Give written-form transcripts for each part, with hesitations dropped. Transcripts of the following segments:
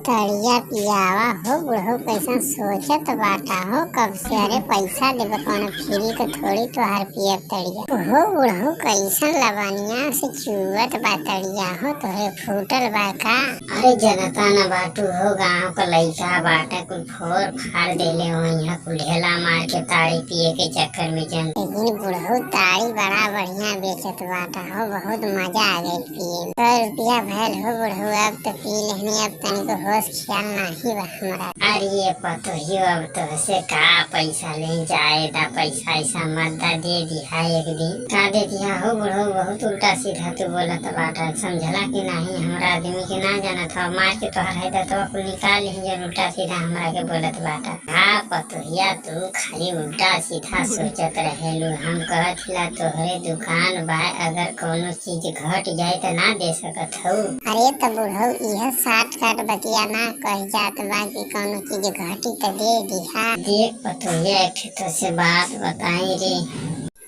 तड़िया पियावा हो बुढ़ऊ कैसन सोचत बाटा हो कब से। अरे पैसा देबे कौन फ्री के थोड़ी तोहार पियब तड़िया हो। बुढ़ऊ कैसन लवनिया से चुवत बा तड़िया हो, तोहरे फूटल बा का। अरे जनता न बाटू हो, गाँव का लइका बाटा कुल फोड़ फाड़ देले हो, यहाँ कुल ढेला मार के ताड़ी पिए के चक्कर में जन। लेकिन बुढ़ऊ ताड़ी बड़ा बढ़िया बेचत बाटा हो, बहुत मजा आ गई पिए में। 100 रुपया भैल हो बुढ़ऊ, अब तो पी लेनी, अब तनिको होश ख्याल नहीं बा हमरा। अरे पतोहियो अब तो से का पैसा ले जाएदा, पैसा ऐसा मत दे दिया एक दिन का दे दिया हो बुढ़ऊ। बहुत उल्टा सीधा तू बोलत बाटा, समझला कि नहीं। हमरा आदमी के ना जाना था, मार के तोहर है तो कुल निकाल ली जो उल्टा सीधा हमरा के बोलत बाटा। हाँ पतोहिया तू खाली उल्टा सीधा सोचत रहेलू। हम कहत हिला तोहरे दुकान बा, अगर कोनो चीज घट जाए तो ना दे सकत हो। अरे तो बुढ़ऊ यह साठ काट बतिया ना कह जात बा कि कोनो चीज घटी तो दे दिहा। देख पतोहिया एक तो से बात बताई रे।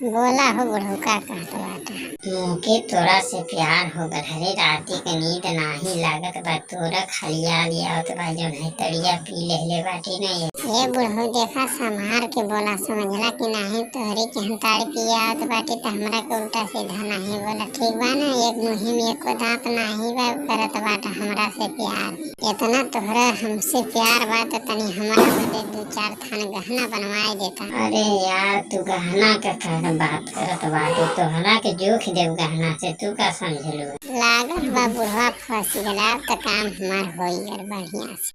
बोला हो बुढ़ऊ का कहत बाटा। मुके तोरा से प्यार हो गल हरे, राती के नींद नाही लागत बा, तोरा खलिया लिया तो बा जो है तड़िया पी ले बाटी नहीं। ये बुढ़ऊ देखा संभार के बोला, समझला कि नहीं। तोहरे के हम ताड़ी पिया तो बाटी तो हमरा के उल्टा सीधा नहीं बोला, ठीक बा ना। एक मुहिम एक दांत नहीं बा करत बाटा हमरा से प्यार। इतना तोहरा हमसे प्यार बा तो तनी हमरा बदे 2-4 थान गहना बनवाए देता। अरे यार तू गहना का बात करत बाटी, तोहरा के जोख देव गहना से, तू का समझलू। लागत बा बुढ़वा फंस गला तो काम हमार होई बढ़िया से।